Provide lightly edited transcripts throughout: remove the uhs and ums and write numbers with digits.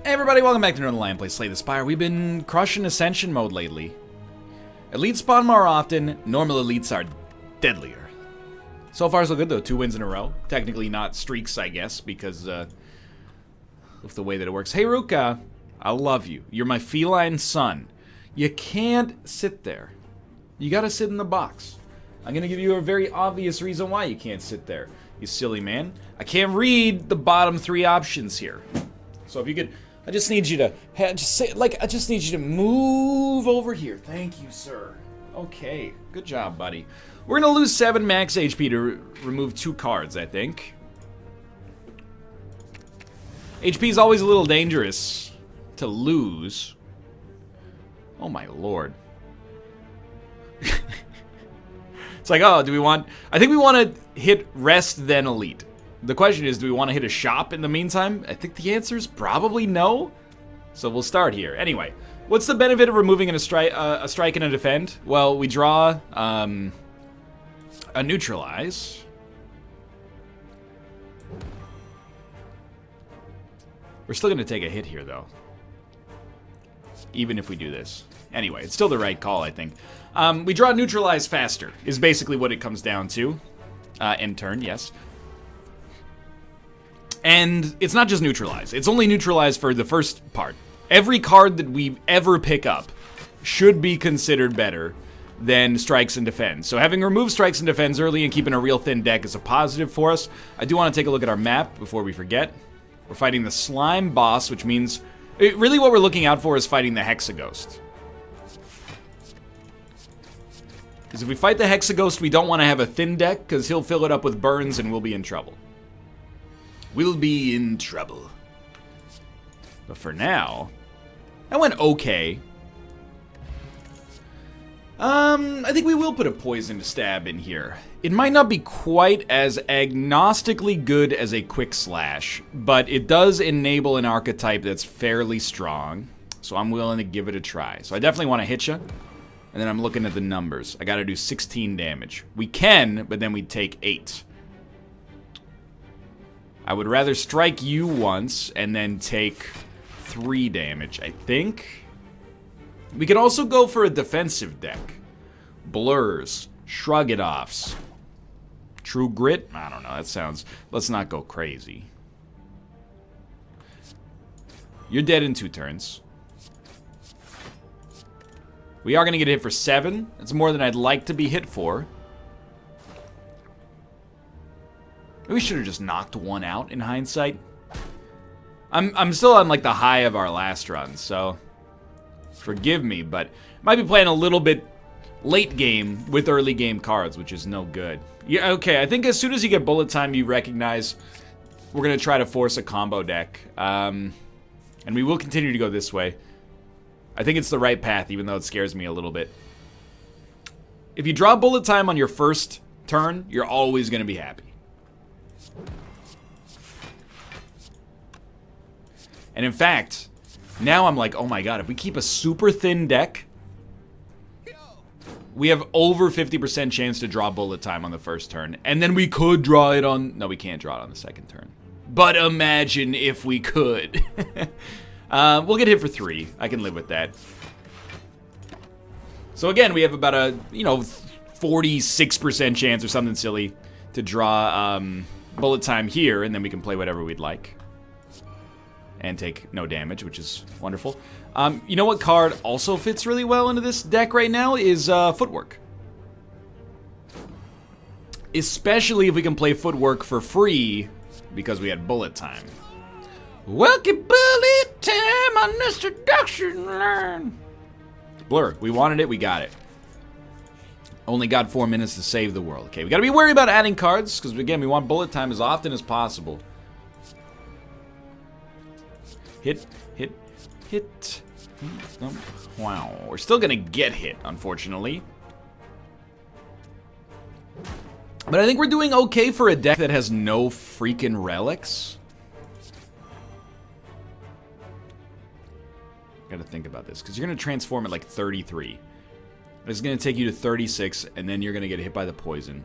Hey everybody, welcome back to another Lion Play Slay the Spire. We've been crushing Ascension mode lately. Elites spawn more often, normal elites are deadlier. So far so good though, 2 wins in a row. Technically not streaks, I guess, because of the way that it works. Hey Ruka, I love you. You're my feline son. You can't sit there. You gotta sit in the box. I'm gonna give you a very obvious reason why you can't sit there, you silly man. I can't read the bottom 3 options here. So if you could, I just need you to, I just need you to move over here. Thank you, sir. Okay, good job, buddy. We're gonna lose 7 max HP to remove 2 cards, I think. HP is always a little dangerous to lose. Oh my lord. It's like, oh, do we want, I think we want to hit rest then elite. The question is, do we want to hit a shop in the meantime? I think the answer is probably no. So we'll start here. Anyway, what's the benefit of removing a strike and a defend? Well, we draw a neutralize. We're still going to take a hit here, though. Even if we do this. Anyway, it's still the right call, I think. We draw neutralize faster, is basically what it comes down to. End turn, yes. And it's not just neutralize. It's only neutralize for the first part. Every card that we ever pick up should be considered better than strikes and defends. So having removed strikes and defends early and keeping a real thin deck is a positive for us. I do want to take a look at our map before we forget. We're fighting the Slime boss, which means really what we're looking out for is fighting the Hexaghost. Because if we fight the Hexaghost, we don't want to have a thin deck, because he'll fill it up with burns and we'll be in trouble. We'll be in trouble. But for now, that went okay. I think we will put a poison to stab in here. It might not be quite as agnostically good as a quick slash, but it does enable an archetype that's fairly strong. So I'm willing to give it a try. So I definitely want to hit you. And then I'm looking at the numbers. I gotta do 16 damage. We can, but then we'd take 8. I would rather strike you once and then take 3 damage, I think. We could also go for a defensive deck. Blurs, Shrug-it-offs. True Grit? I don't know, that sounds... Let's not go crazy. You're dead in 2 turns. We are going to get hit for 7. That's more than I'd like to be hit for. We should have just knocked 1 out in hindsight. I'm still on like the high of our last run, so forgive me, but might be playing a little bit late game with early game cards, which is no good. Yeah, okay, I think as soon as you get bullet time, you recognize we're going to try to force a combo deck. And we will continue to go this way. I think it's the right path, even though it scares me a little bit. If you draw bullet time on your first turn, you're always going to be happy. And in fact, now I'm like, oh my god, if we keep a super thin deck, we have over 50% chance to draw bullet time on the first turn. And then we could draw it on... No, we can't draw it on the second turn. But imagine if we could. We'll get hit for 3. I can live with that. So again, we have about a, 46% chance or something silly to draw bullet time here, and then we can play whatever we'd like. And take no damage, which is wonderful. You know what card also fits really well into this deck right now is Footwork. Especially if we can play Footwork for free because we had bullet time. Welcome bullet time on this deduction line. Blur, we wanted it, we got it. Only got 4 minutes to save the world. Okay, we gotta be worried about adding cards, because again, we want bullet time as often as possible. Hit, hit, hit. Wow, we're still gonna get hit, unfortunately. But I think we're doing okay for a deck that has no freaking relics. Gotta think about this, because you're gonna transform at like 33. It's gonna take you to 36, and then you're gonna get hit by the poison.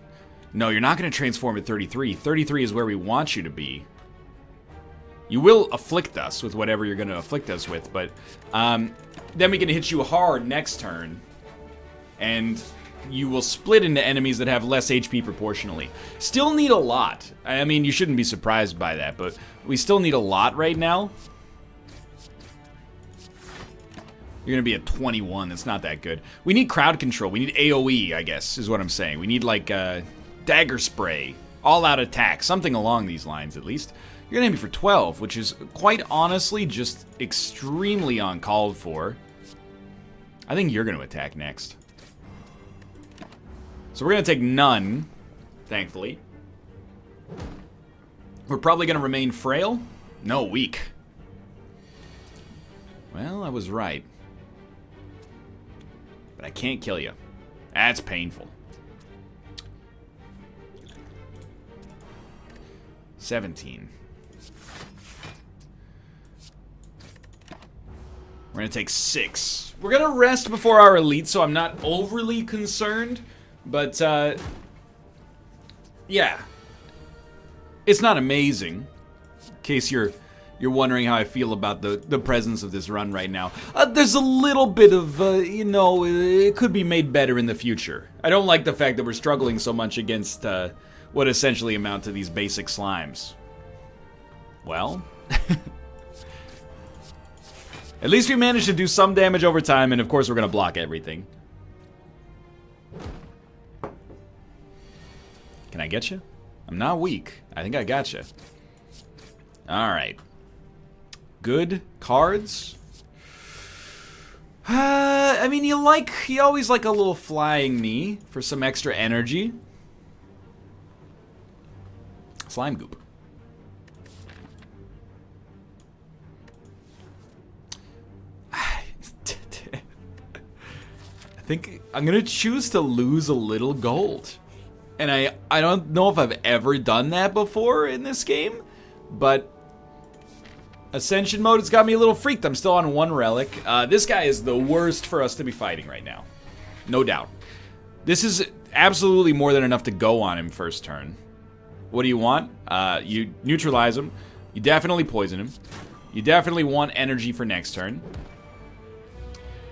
No, you're not gonna transform at 33. 33 is where we want you to be. You will afflict us with whatever you're going to afflict us with, but then we can hit you hard next turn, and you will split into enemies that have less HP proportionally. Still need a lot. I mean, you shouldn't be surprised by that, but we still need a lot right now. You're going to be at 21. That's not that good. We need crowd control. We need AoE, I guess, is what I'm saying. We need, like, dagger spray, all-out attack, something along these lines, at least. You're going to hit me for 12, which is, quite honestly, just extremely uncalled for. I think you're going to attack next. So we're going to take none, thankfully. We're probably going to remain frail. No, weak. Well, I was right. But I can't kill you. That's painful. 17. We're going to take 6. We're going to rest before our elite, so I'm not overly concerned. But, yeah. It's not amazing. In case you're wondering how I feel about the presence of this run right now. There's a little bit of, you know, it could be made better in the future. I don't like the fact that we're struggling so much against what essentially amount to these basic slimes. Well, at least we managed to do some damage over time, and of course we're going to block everything. Can I get you? I'm not weak. I think I got you. All right. Good cards. I mean, you always like a little flying knee for some extra energy. Slime goop. I think I'm gonna choose to lose a little gold. And I don't know if I've ever done that before in this game, but Ascension mode has got me a little freaked. I'm still on 1 relic. This guy is the worst for us to be fighting right now. No doubt. This is absolutely more than enough to go on him first turn. What do you want? You neutralize him. You definitely poison him. You definitely want energy for next turn.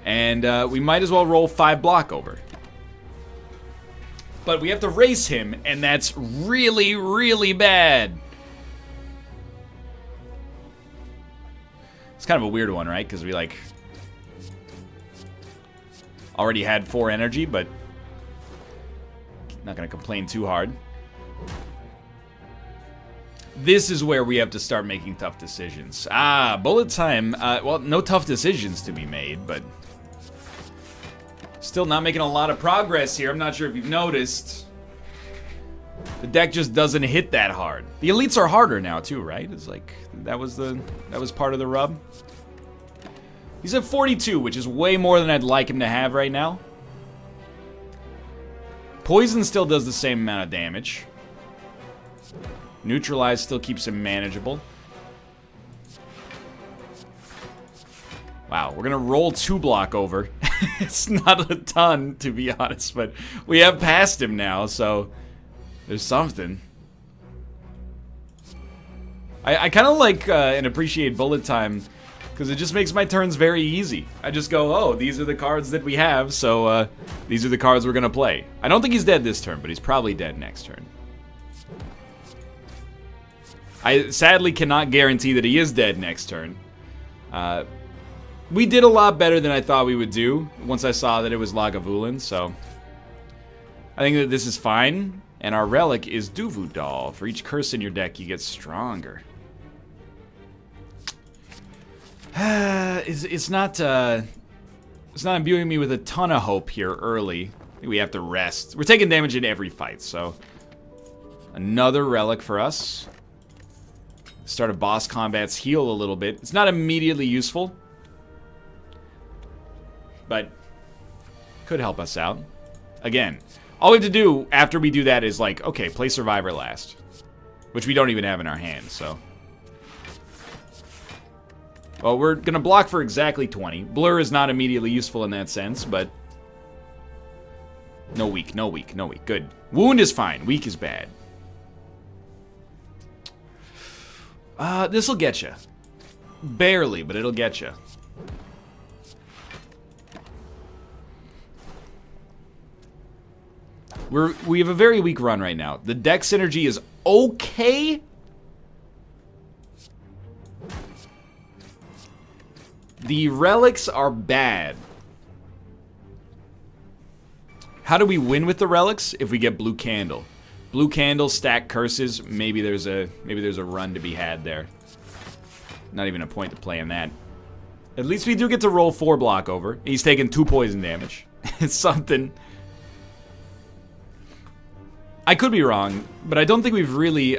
And we might as well roll 5 block over. But we have to race him, and that's really, really bad. It's kind of a weird one, right? Because we, like, already had 4 energy, but not going to complain too hard. This is where we have to start making tough decisions. Bullet time. Well, no tough decisions to be made, but still not making a lot of progress here. I'm not sure if you've noticed. The deck just doesn't hit that hard. The elites are harder now too, right? It's like that was part of the rub. He's at 42, which is way more than I'd like him to have right now. Poison still does the same amount of damage. Neutralize still keeps him manageable. Wow, we're gonna roll 2 block over. It's not a ton, to be honest, but we have passed him now, so there's something. I kind of like and appreciate bullet time because it just makes my turns very easy. I just go, oh, these are the cards that we have, so these are the cards we're gonna play. I don't think he's dead this turn, but he's probably dead next turn. I sadly cannot guarantee that he is dead next turn. We did a lot better than I thought we would do once I saw that it was Lagavulin, so I think that this is fine. And our relic is Duvu Doll. For each curse in your deck, you get stronger. It's not imbuing me with a ton of hope here early. I think we have to rest. We're taking damage in every fight, so another relic for us. Start of boss combats, heal a little bit. It's not immediately useful, but could help us out. Again, all we have to do after we do that is like, okay, play Survivor last, which we don't even have in our hands, so. Well, we're gonna block for exactly 20. Blur is not immediately useful in that sense, but no weak, no weak, no weak. Good. Wound is fine. Weak is bad. This'll get you. Barely, but it'll get you. We have a very weak run right now. The deck synergy is okay. The relics are bad. How do we win with the relics? If we get blue candle. Blue candle, stack curses, maybe there's a run to be had there. Not even a point to play in that. At least we do get to roll 4 block over. He's taking 2 poison damage. It's something. I could be wrong, but I don't think we've really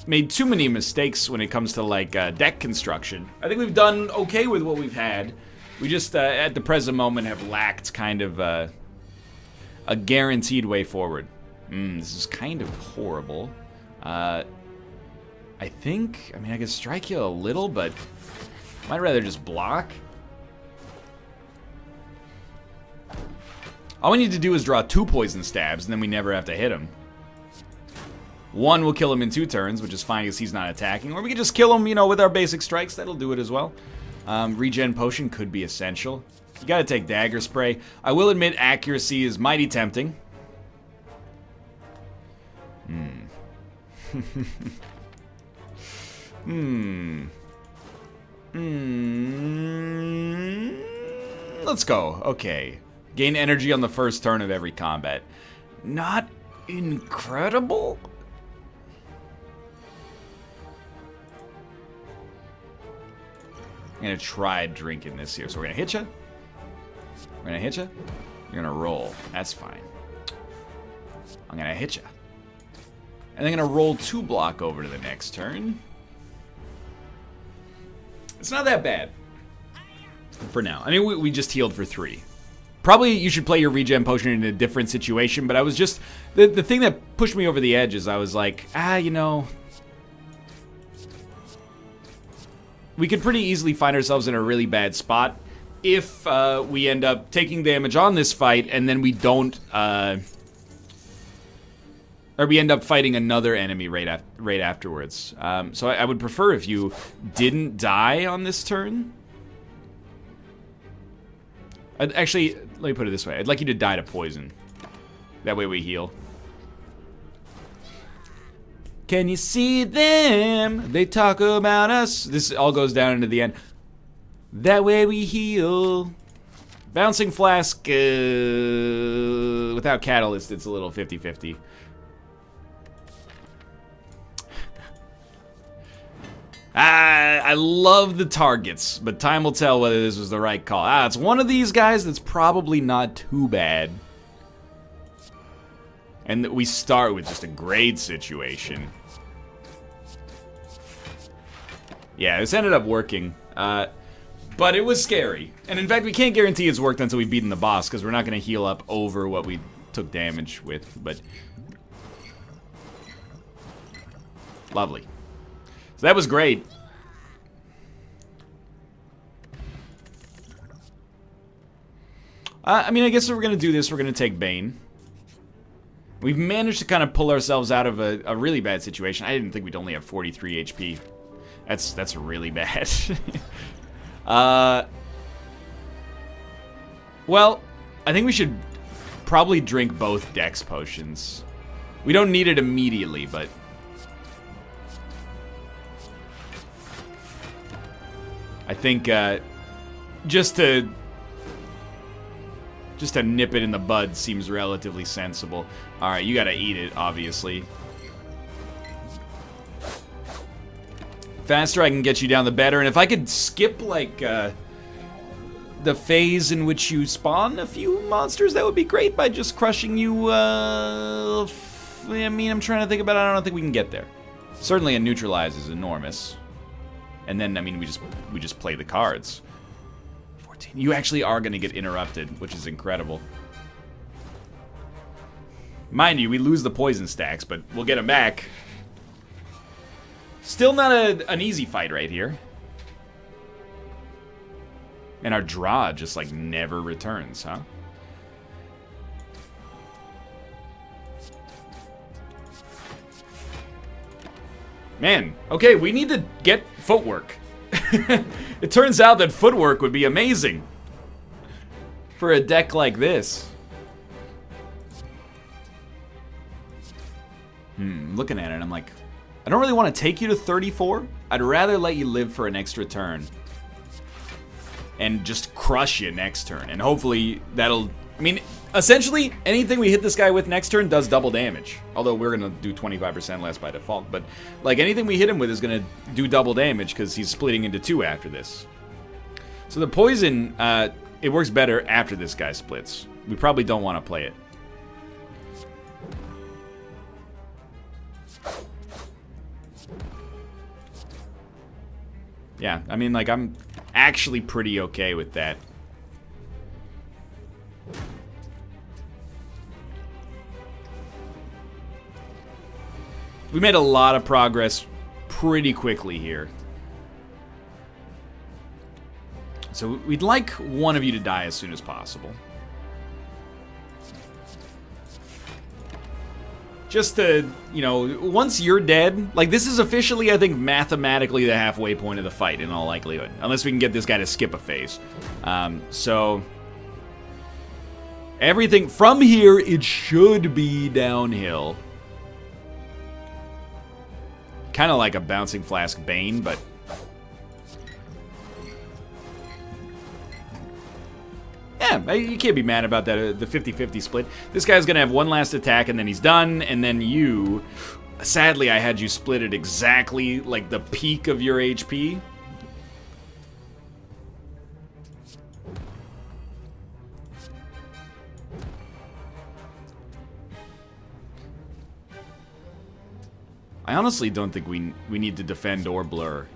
made too many mistakes when it comes to like deck construction. I think we've done okay with what we've had. We just at the present moment have lacked kind of a guaranteed way forward. This is kind of horrible. I think, I mean, I could strike you a little, but might rather just block. All we need to do is draw 2 poison stabs, and then we never have to hit him. 1 will kill him in 2 turns, which is fine because he's not attacking. Or we can just kill him, you know, with our basic strikes. That'll do it as well. Regen potion could be essential. You gotta take dagger spray. I will admit accuracy is mighty tempting. Let's go. Okay. Gain energy on the first turn of every combat. Not incredible? I'm gonna try drinking this here. So we're gonna hit you. We're gonna hit you. You're gonna roll. That's fine. I'm gonna hit you. And then I'm gonna roll 2 block over to the next turn. It's not that bad. For now. I mean, we just healed for 3. Probably you should play your regen potion in a different situation, but I was just... The thing that pushed me over the edge is I was like, you know... We could pretty easily find ourselves in a really bad spot if we end up taking damage on this fight and then we don't... or we end up fighting another enemy right afterwards. So I would prefer if you didn't die on this turn. Actually, let me put it this way. I'd like you to die to poison. That way we heal. Can you see them? They talk about us. This all goes down into the end. That way we heal. Bouncing Flask, without Catalyst, it's a little 50-50. I love the targets, but time will tell whether this was the right call. It's one of these guys that's probably not too bad. And we start with just a great situation. Yeah, this ended up working. But it was scary. And in fact, we can't guarantee it's worked until we've beaten the boss, because we're not going to heal up over what we took damage with. But lovely. So that was great. I mean, I guess if we're going to do this, we're going to take Bane. We've managed to kind of pull ourselves out of a really bad situation. I didn't think we'd only have 43 HP. That's really bad. Well, I think we should probably drink both Dex potions. We don't need it immediately, but... I think, just to nip it in the bud seems relatively sensible. Alright, you gotta eat it, obviously. Faster I can get you down, the better. And if I could skip, like, the phase in which you spawn a few monsters, that would be great by just crushing you, I mean, I'm trying to think about it. I don't think we can get there. Certainly a neutralize is enormous. And then, I mean, we just play the cards. 14. You actually are going to get interrupted, which is incredible. Mind you, we lose the poison stacks, but we'll get them back. Still not an easy fight right here. And our draw just, like, never returns, huh? Man, okay, we need to get footwork. It turns out that footwork would be amazing for a deck like this. Looking at it, I'm like, I don't really want to take you to 34. I'd rather let you live for an extra turn and just crush you next turn. And hopefully that'll, I mean, essentially anything we hit this guy with next turn does double damage. Although we're going to do 25% less by default. But like anything we hit him with is going to do double damage because he's splitting into 2 after this. So the poison, it works better after this guy splits. We probably don't want to play it. Yeah, I mean, like, I'm actually pretty okay with that. We made a lot of progress pretty quickly here. So we'd like one of you to die as soon as possible. Just to, you know, once you're dead, like this is officially, I think, mathematically the halfway point of the fight in all likelihood. Unless we can get this guy to skip a phase. So, everything from here, it should be downhill. Kind of like a Bouncing Flask Bane, but... yeah, you can't be mad about that, the 50-50 split. This guy's gonna have one last attack and then he's done, and then you... sadly, I had you split it exactly like the peak of your HP. I honestly don't think we need to defend or blur.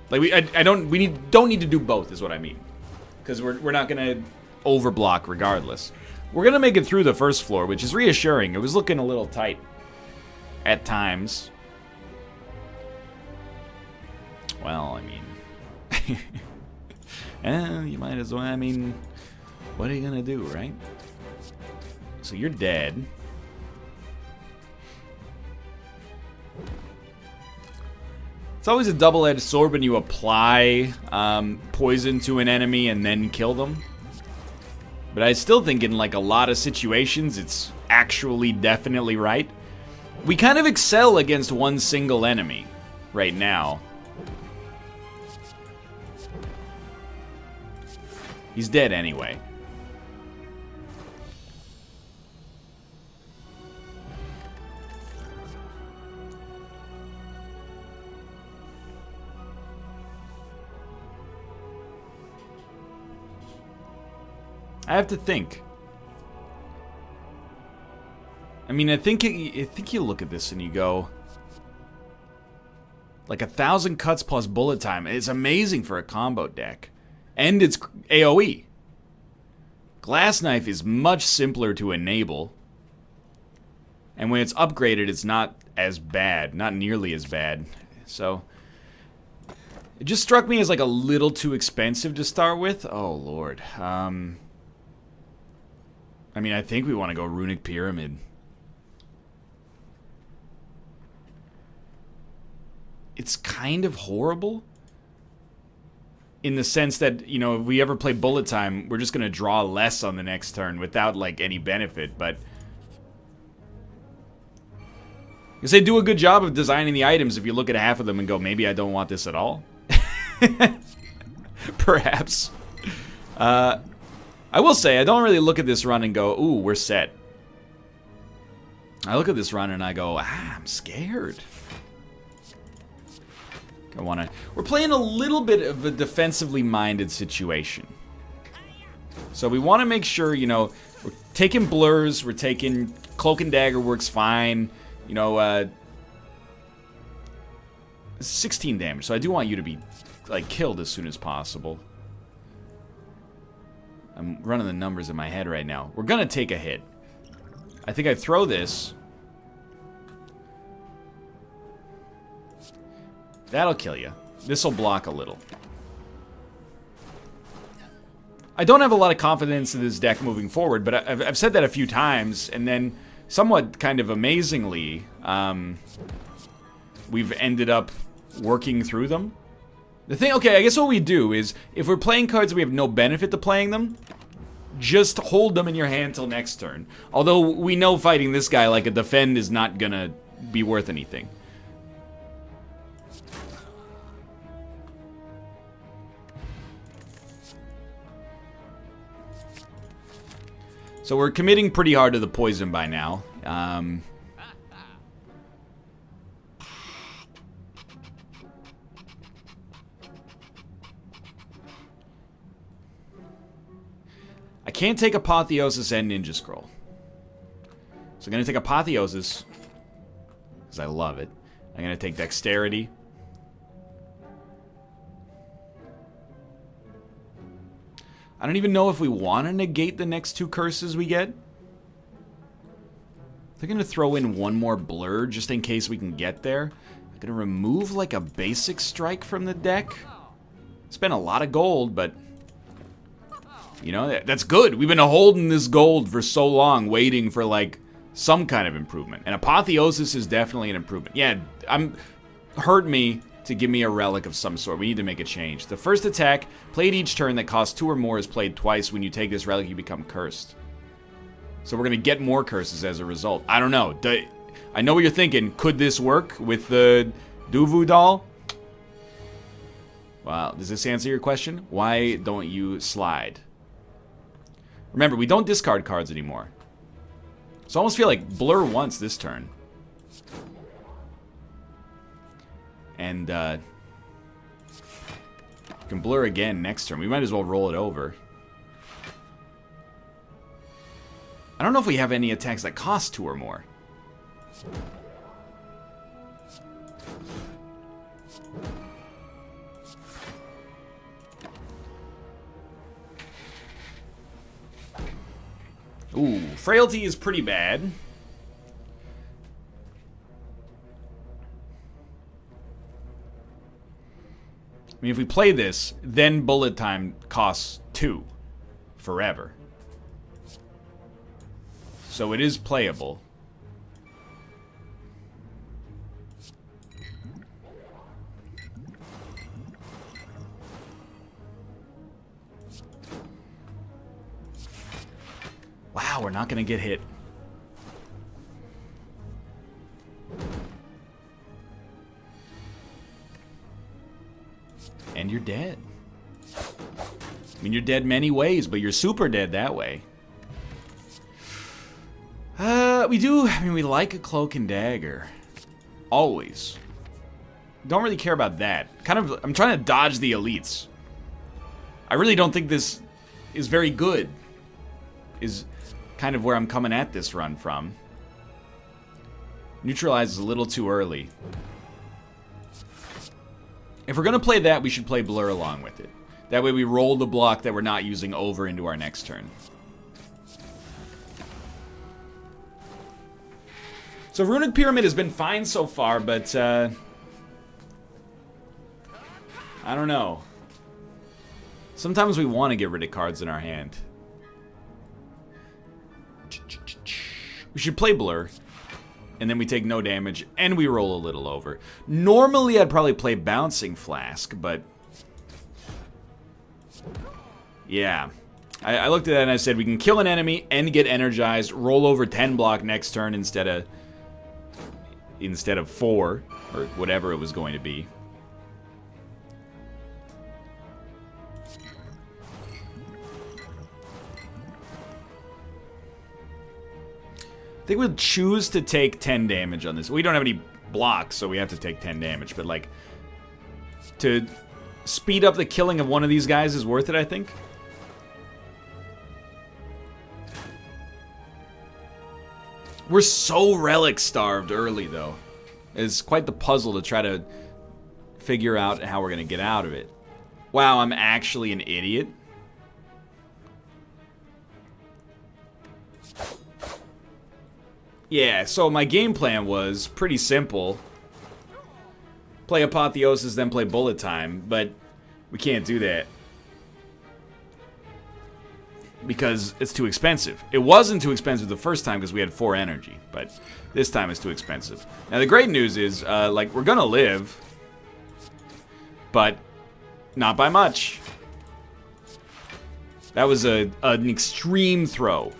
Like we don't need to do both is what I mean. Because we're not gonna overblock regardless. We're gonna make it through the first floor, which is reassuring. It was looking a little tight at times. Well, I mean, you might as well. I mean, what are you gonna do, right? So you're dead. It's always a double-edged sword when you apply poison to an enemy and then kill them. But I still think in like a lot of situations it's actually definitely right. We kind of excel against one single enemy right now. He's dead anyway. I have to think. I mean, I think you look at this and you go, like 1,000 cuts plus bullet time. It's amazing for a combo deck, and it's AOE. Glass Knife is much simpler to enable, and when it's upgraded, it's not as bad, not nearly as bad. So it just struck me as like a little too expensive to start with. Oh Lord. I mean, I think we want to go Runic Pyramid. It's kind of horrible in the sense that, you know, if we ever play Bullet Time, we're just going to draw less on the next turn without, like, any benefit, but... because they do a good job of designing the items if you look at half of them and go, maybe I don't want this at all. Perhaps. I will say, I don't really look at this run and go, ooh, we're set. I look at this run and I go, I'm scared. We're playing a little bit of a defensively minded situation. So we want to make sure, you know, we're taking blurs, we're taking Cloak and Dagger works fine. You know, 16 damage, so I do want you to be, like, killed as soon as possible. I'm running the numbers in my head right now. We're gonna take a hit. I think I throw this. That'll kill you. This'll block a little. I don't have a lot of confidence in this deck moving forward, but I've said that a few times, and then somewhat kind of amazingly, we've ended up working through them. The thing, okay, I guess what we do is, if we're playing cards and we have no benefit to playing them, just hold them in your hand till next turn. Although, we know fighting this guy like a defend is not gonna be worth anything. So we're committing pretty hard to the poison by now. I can't take Apotheosis and Ninja Scroll. So I'm going to take Apotheosis, because I love it. I'm going to take Dexterity. I don't even know if we want to negate the next 2 curses we get. They're going to throw in one more Blur just in case we can get there. I'm going to remove like a basic strike from the deck. Spent a lot of gold, but... you know, that's good. We've been holding this gold for so long, waiting for, like, some kind of improvement. And Apotheosis is definitely an improvement. Yeah, hurt me to give me a relic of some sort. We need to make a change. The first attack, played each turn that costs 2 or more, is played twice. When you take this relic, you become cursed. So we're going to get more curses as a result. I don't know. I know what you're thinking. Could this work with the Duvu doll? Wow, does this answer your question? Why don't you slide? Remember, we don't discard cards anymore. So I almost feel like Blur once this turn. And, you can Blur again next turn. We might as well roll it over. I don't know if we have any attacks that cost 2 or more. Ooh, Frailty is pretty bad. I mean, if we play this, then Bullet Time costs 2 forever. So it is playable. Wow, we're not going to get hit. And you're dead. I mean, you're dead many ways, but you're super dead that way. We like a Cloak and Dagger. Always. Don't really care about that. I'm trying to dodge the elites. I really don't think this is very good. Is kind of where I'm coming at this run from. Neutralize is a little too early. If we're gonna play that, we should play Blur along with it. That way we roll the block that we're not using over into our next turn. So Runic Pyramid has been fine so far, but I don't know. Sometimes we want to get rid of cards in our hand. We should play Blur. And then we take no damage, and we roll a little over. Normally, I'd probably play Bouncing Flask, but... yeah. I looked at that and I said, we can kill an enemy and get energized, roll over 10 block next turn instead of 4, or whatever it was going to be. I think we'll choose to take 10 damage on this. We don't have any blocks, so we have to take 10 damage. But, like, to speed up the killing of one of these guys is worth it, I think. We're so relic starved early, though. It's quite the puzzle to try to figure out how we're going to get out of it. Wow, I'm actually an idiot. Yeah, so my game plan was pretty simple. Play Apotheosis, then play Bullet Time, but we can't do that. because it's too expensive. It wasn't too expensive the first time because we had 4 energy, but this time it's too expensive. Now the great news is, like, we're gonna live, but not by much. That was an extreme throw.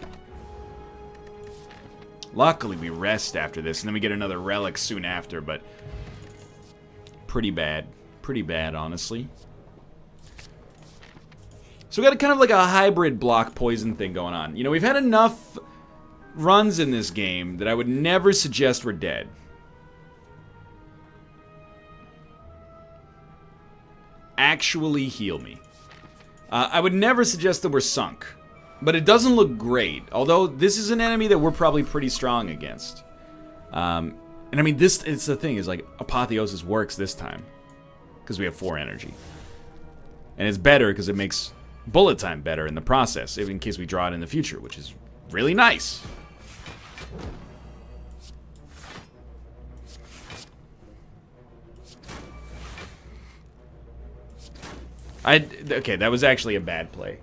Luckily we rest after this, and then we get another relic soon after, but pretty bad. Pretty bad, honestly. So we got kind of like a hybrid block poison thing going on. You know, we've had enough runs in this game that I would never suggest we're dead. Actually heal me. I would never suggest that we're sunk. But it doesn't look great. Although this is an enemy that we're probably pretty strong against. And I mean, it's the thing, is like Apotheosis works this time. Because we have 4 energy. And it's better because it makes bullet time better in the process, in case we draw it in the future, which is really nice. Okay, that was actually a bad play.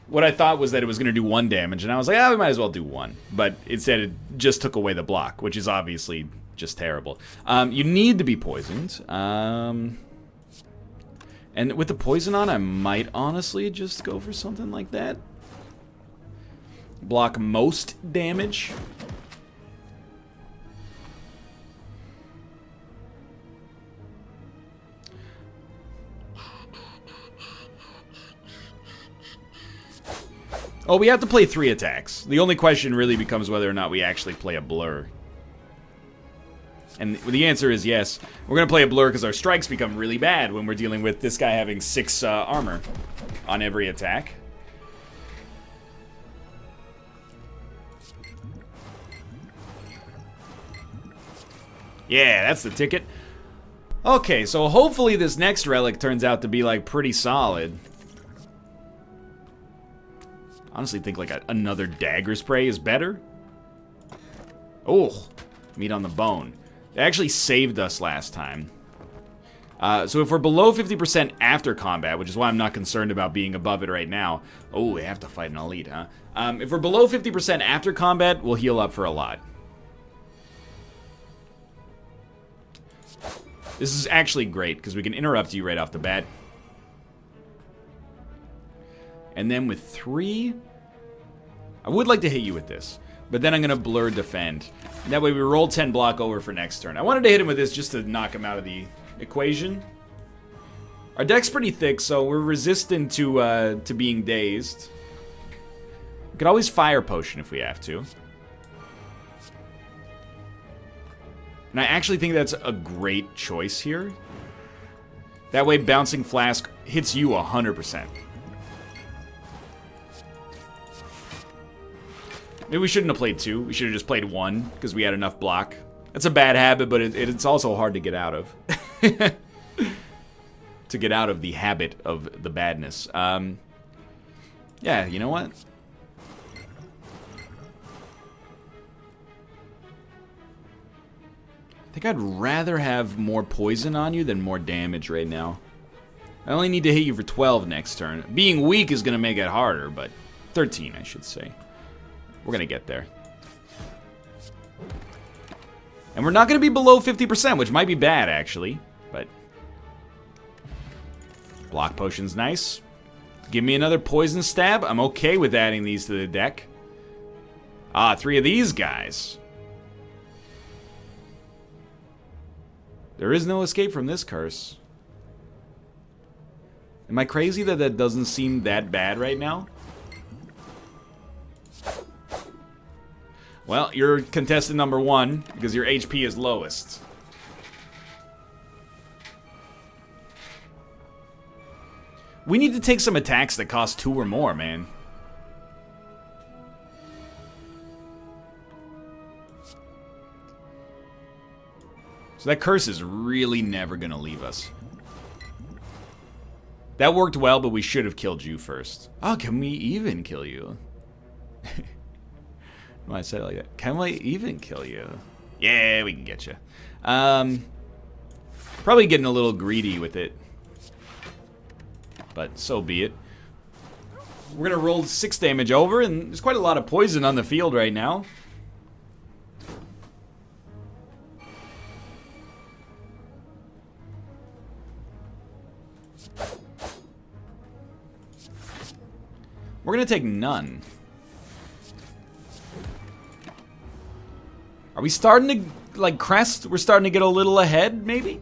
What I thought was that it was going to do 1 damage, and I was like, we might as well do 1. But instead, it just took away the block, which is obviously just terrible. You need to be poisoned. And with the poison on, I might honestly just go for something like that. Block most damage. Oh, we have to play 3 attacks. The only question really becomes whether or not we actually play a blur. And the answer is yes. We're going to play a blur because our strikes become really bad when we're dealing with this guy having 6 armor on every attack. Yeah, that's the ticket. Okay, so hopefully this next relic turns out to be, like, pretty solid. Honestly think like another dagger spray is better. Oh, meat on the bone. It actually saved us last time. So if we're below 50% after combat, which is why I'm not concerned about being above it right now. Oh, we have to fight an elite, huh? If we're below 50% after combat, we'll heal up for a lot. This is actually great, because we can interrupt you right off the bat. And then with 3, I would like to hit you with this, but then I'm going to blur defend. That way we roll 10 block over for next turn. I wanted to hit him with this just to knock him out of the equation. Our deck's pretty thick, so we're resistant to being dazed. We could always fire potion if we have to. And I actually think that's a great choice here. That way Bouncing Flask hits you 100%. Maybe we shouldn't have played 2. We should have just played 1, because we had enough block. That's a bad habit, but it's also hard to get out of. To get out of the habit of the badness. Yeah, you know what? I think I'd rather have more poison on you than more damage right now. I only need to hit you for 12 next turn. Being weak is going to make it harder, but 13, I should say. We're going to get there. And we're not going to be below 50%, which might be bad, actually. But block potion's nice. Give me another poison stab. I'm okay with adding these to the deck. Ah, 3 of these guys. There is no escape from this curse. Am I crazy that that doesn't seem that bad right now? Well, you're contestant number 1 because your HP is lowest. We need to take some attacks that cost 2 or more, man. So that curse is really never gonna leave us. That worked well, but we should have killed you first. Oh, can we even kill you? Why I said it like that? Can we even kill you? Yeah, we can get you. Probably getting a little greedy with it. But so be it. We're gonna roll 6 damage over, and there's quite a lot of poison on the field right now. We're gonna take none. Are we starting to, like, crest? We're starting to get a little ahead, maybe?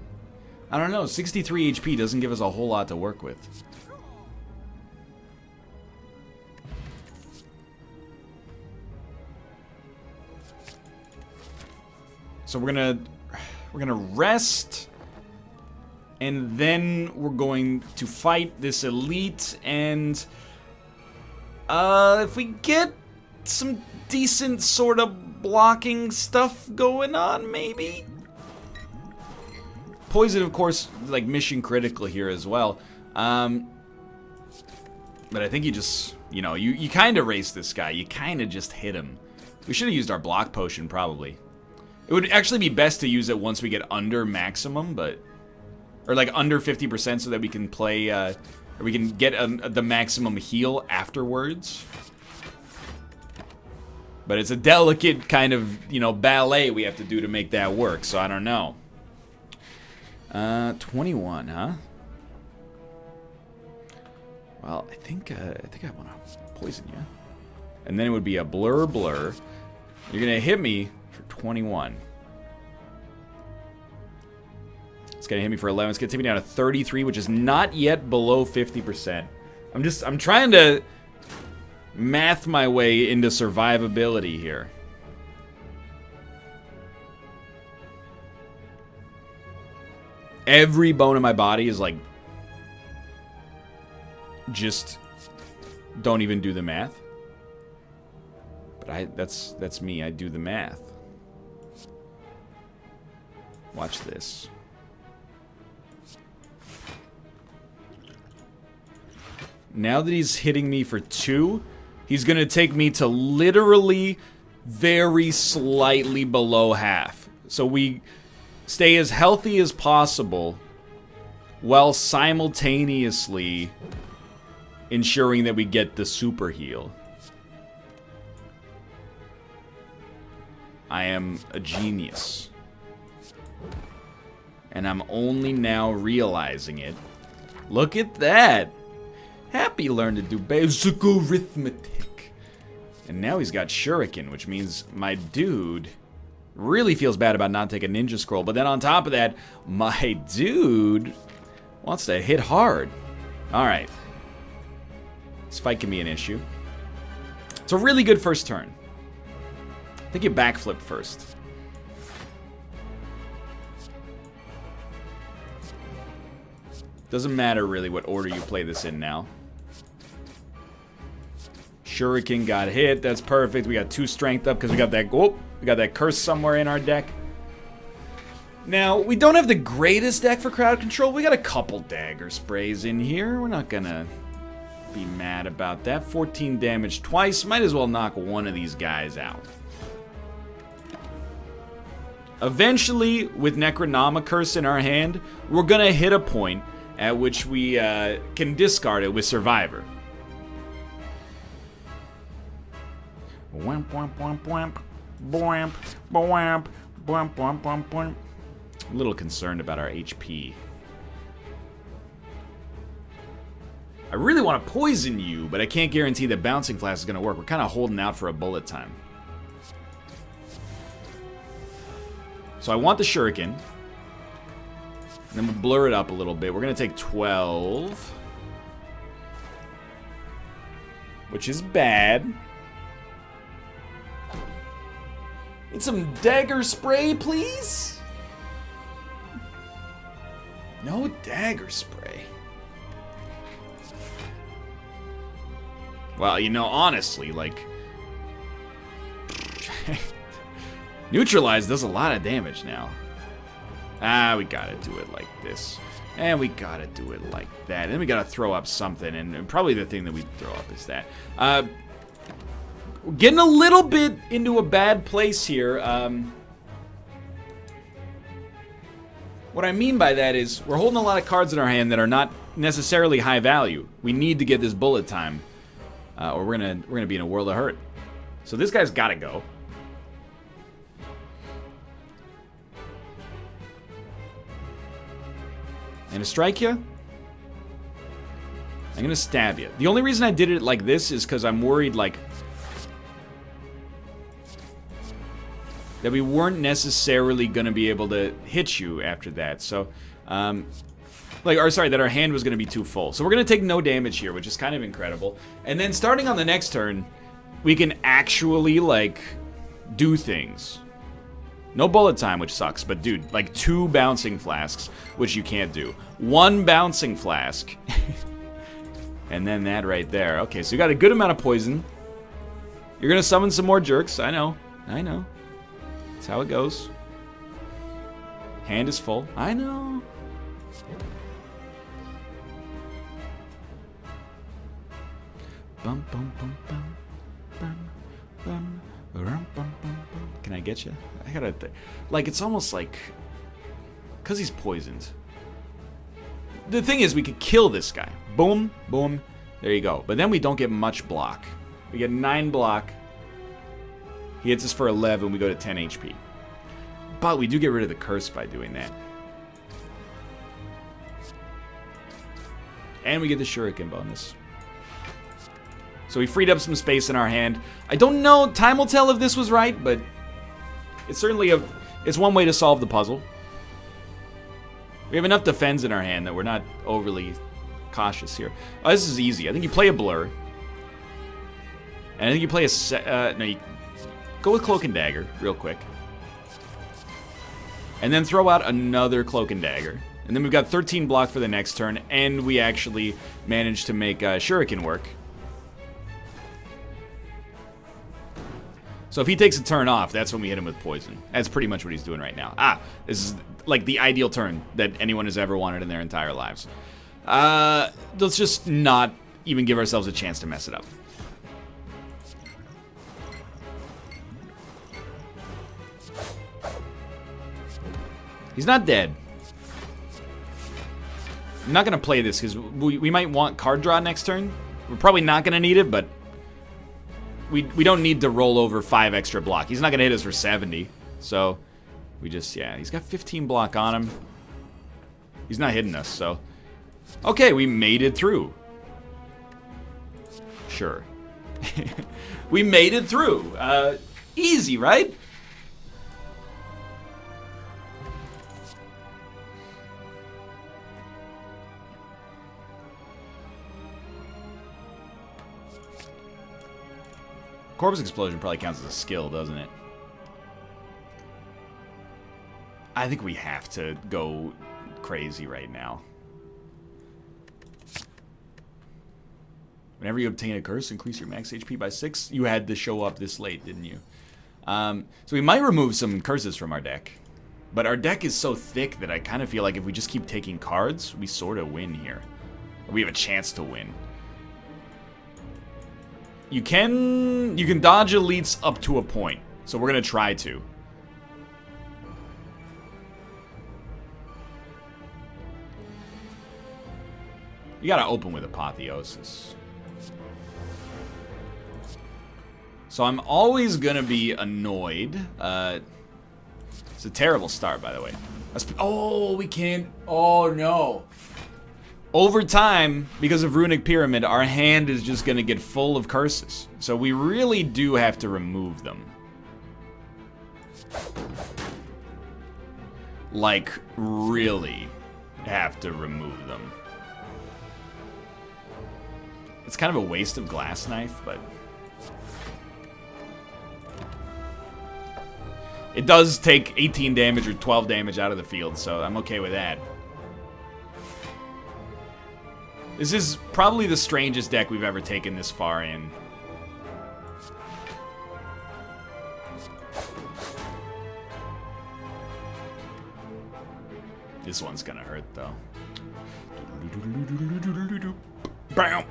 I don't know. 63 HP doesn't give us a whole lot to work with. So we're gonna rest, and then we're going to fight this elite, and if we get some decent sort of blocking stuff going on, maybe? Poison, of course, like mission critical here as well. But I think you just, you know, you kind of race this guy. You kind of just hit him. We should have used our block potion, probably. It would actually be best to use it once we get under maximum, but... Or like under 50% so that we can play, or we can get the maximum heal afterwards. But it's a delicate kind of, you know, ballet we have to do to make that work, so I don't know. 21, huh? Well, I think I want to poison you. And then it would be a blur. You're gonna hit me for 21. It's gonna hit me for 11. It's gonna take me down to 33, which is not yet below 50%. I'm trying to math my way into survivability here. Every bone in my body is like, just don't even do the math. But that's me. I do the math. Watch this. Now that he's hitting me for 2, he's gonna take me to literally very slightly below half. So we stay as healthy as possible while simultaneously ensuring that we get the super heal. I am a genius. And I'm only now realizing it. Look at that! Happy learned to do basic arithmetic. And now he's got Shuriken, which means my dude really feels bad about not taking Ninja Scroll. But then on top of that, my dude wants to hit hard. Alright. This fight can be an issue. It's a really good first turn. I think you backflip first. Doesn't matter really what order you play this in now. Shuriken got hit. That's perfect. We got 2 strength up because we got that. Oh, we got that curse somewhere in our deck. Now we don't have the greatest deck for crowd control. We got a couple dagger sprays in here. We're not gonna be mad about that. 14 damage twice. Might as well knock one of these guys out. Eventually, with Necronama Curse in our hand, we're gonna hit a point at which we can discard it with Survivor. Wamp, wamp, wamp, wamp. Boamp, boamp, boamp, boamp, boamp, boamp. I'm a little concerned about our HP. I really want to poison you, but I can't guarantee that Bouncing Flash is going to work. We're kind of holding out for a bullet time. So I want the Shuriken. And then we'll blur it up a little bit. We're going to take 12. Which is bad. Need some dagger spray, please? No dagger spray. Well, you know, honestly, like... Neutralize does a lot of damage now. Ah, we gotta do it like this. And we gotta do it like that. And then we gotta throw up something, and probably the thing that we throw up is that. We're getting a little bit into a bad place here. What I mean by that is, we're holding a lot of cards in our hand that are not necessarily high value. We need to get this bullet time. or we're gonna be in a world of hurt. So this guy's got to go. And to strike you, I'm gonna stab you. The only reason I did it like this is because I'm worried, like, that we weren't necessarily gonna be able to hit you after that. So, that our hand was gonna be too full. So we're gonna take no damage here, which is kind of incredible. And then starting on the next turn, we can actually, like, do things. No bullet time, which sucks, but dude, like 2 bouncing flasks, which you can't do. 1 bouncing flask. And then that right there. Okay, so you got a good amount of poison. You're gonna summon some more jerks. I know. That's how it goes. Hand is full. I know. Bum, bum, bum, bum, bum, bum, bum, bum, bum. Can I get you? I gotta, like, it's almost like, because he's poisoned. The thing is, we could kill this guy. Boom, boom, there you go. But then we don't get much block. We get 9 block. He hits us for 11, we go to 10 HP. But we do get rid of the curse by doing that. And we get the shuriken bonus. So we freed up some space in our hand. I don't know, time will tell if this was right, but it's certainly it's one way to solve the puzzle. We have enough defense in our hand that we're not overly cautious here. Oh, this is easy. I think you play a blur. And I think you play no, you go with Cloak and Dagger real quick. And then throw out another Cloak and Dagger. And then we've got 13 block for the next turn, and we actually managed to make Shuriken work. So if he takes a turn off, that's when we hit him with poison. That's pretty much what he's doing right now. This is like the ideal turn that anyone has ever wanted in their entire lives. Let's just not even give ourselves a chance to mess it up. He's not dead. I'm not going to play this because we might want card draw next turn. We're probably not going to need it, but we don't need to roll over 5 extra block. He's not going to hit us for 70. So we just, yeah, he's got 15 block on him. He's not hitting us, so. Okay, we made it through. Sure. We made it through. Easy, right? Corpse Explosion probably counts as a skill, doesn't it? I think we have to go crazy right now. Whenever you obtain a curse, increase your max HP by 6. You had to show up this late, didn't you? So we might remove some curses from our deck. But our deck is so thick that I kind of feel like if we just keep taking cards, we sort of win here. We have a chance to win. You can dodge elites up to a point. So we're going to try to. You got to open with Apotheosis. So I'm always going to be annoyed. It's a terrible start, by the way. Oh, we can't. Oh, no. Over time, because of Runic Pyramid, our hand is just going to get full of curses. So we really do have to remove them. Like, really have to remove them. It's kind of a waste of Glass Knife, but it does take 18 damage or 12 damage out of the field, so I'm okay with that. This is probably the strangest deck we've ever taken this far in. This one's gonna hurt, though. Bam!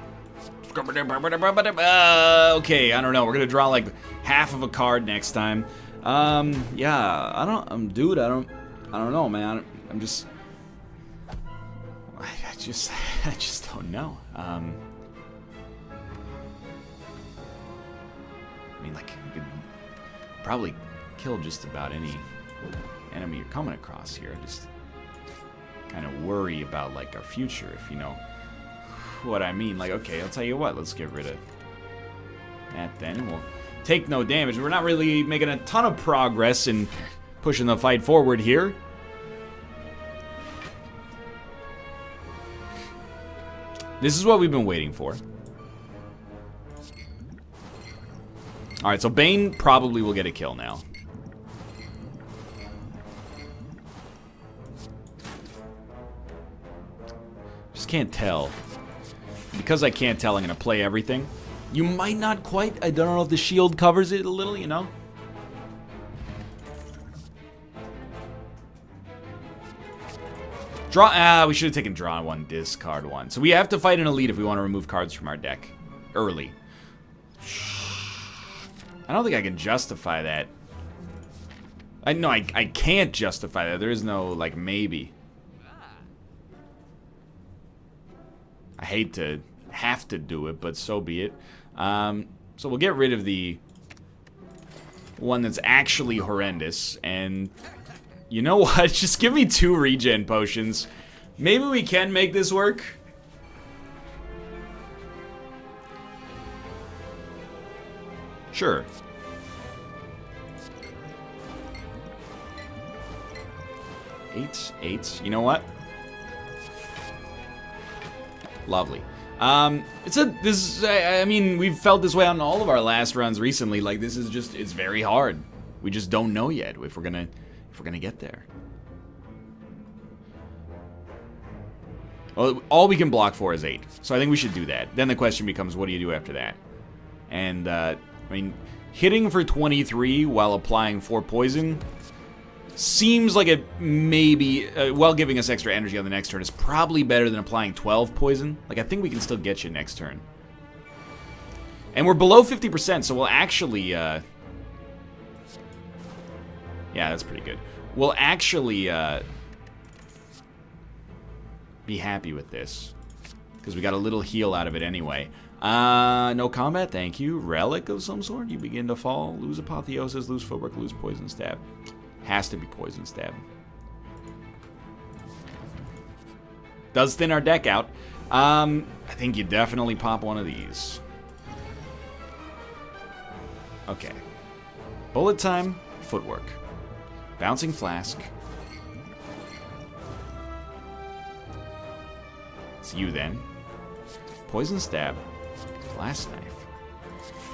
Okay, I don't know. We're gonna draw like half of a card next time. Yeah, I don't know, man. I'm just. I just don't know. mean, like, you could probably kill just about any enemy you're coming across here. I just kind of worry about, like, our future, if you know what I mean. Like, okay, I'll tell you what, let's get rid of that then. We'll take no damage. We're not really making a ton of progress in pushing the fight forward here. This is what we've been waiting for. Alright, so Bane probably will get a kill now. Just can't tell. Because I can't tell, I'm going to play everything. You might not quite. I don't know if the shield covers it a little, you know? Draw. We should have taken draw one, discard one. So we have to fight an elite if we want to remove cards from our deck early. I don't think I can justify that. I can't justify that. There is no, like, maybe. I hate to have to do it, but so be it. So we'll get rid of the one that's actually horrendous, and you know what? Just give me 2 regen potions. Maybe we can make this work. Sure. Eight. You know what? Lovely. I mean, we've felt this way on all of our last runs recently. Like, this is just, it's very hard. We just don't know yet if we're gonna get there. Well, all we can block for is 8. So I think we should do that. Then the question becomes, what do you do after that? And, I mean, hitting for 23 while applying 4 poison seems like it maybe, while giving us extra energy on the next turn, is probably better than applying 12 poison. Like, I think we can still get you next turn. And we're below 50%, so we'll actually, yeah, that's pretty good. We'll actually, be happy with this, because we got a little heal out of it anyway. No combat, thank you. Relic of some sort, you begin to fall. Lose apotheosis, lose footwork, lose poison stab. Has to be poison stab. Does thin our deck out. I think you definitely pop one of these. Okay. Bullet time, footwork. Bouncing flask. It's you then. Poison stab. Blast knife.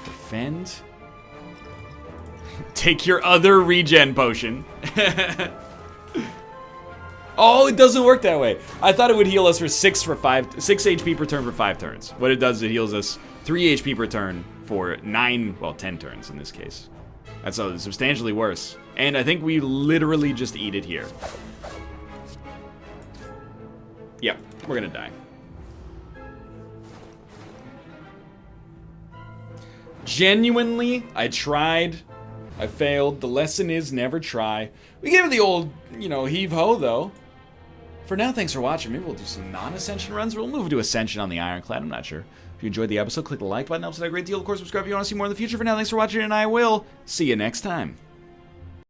Defend. Take your other regen potion. Oh, it doesn't work that way. I thought it would heal us for 6 HP per turn for 5 turns. What it does is it heals us 3 HP per turn for 9, well, 10 turns in this case. That's substantially worse. And I think we literally just eat it here. Yep, we're gonna die. Genuinely, I tried. I failed. The lesson is never try. We gave it the old, you know, heave-ho, though. For now, thanks for watching. Maybe we'll do some non-Ascension runs. We'll move to Ascension on the Ironclad. I'm not sure. If you enjoyed the episode, click the like button. Helps out a great deal. Of course, subscribe if you want to see more in the future. For now, thanks for watching, and I will see you next time.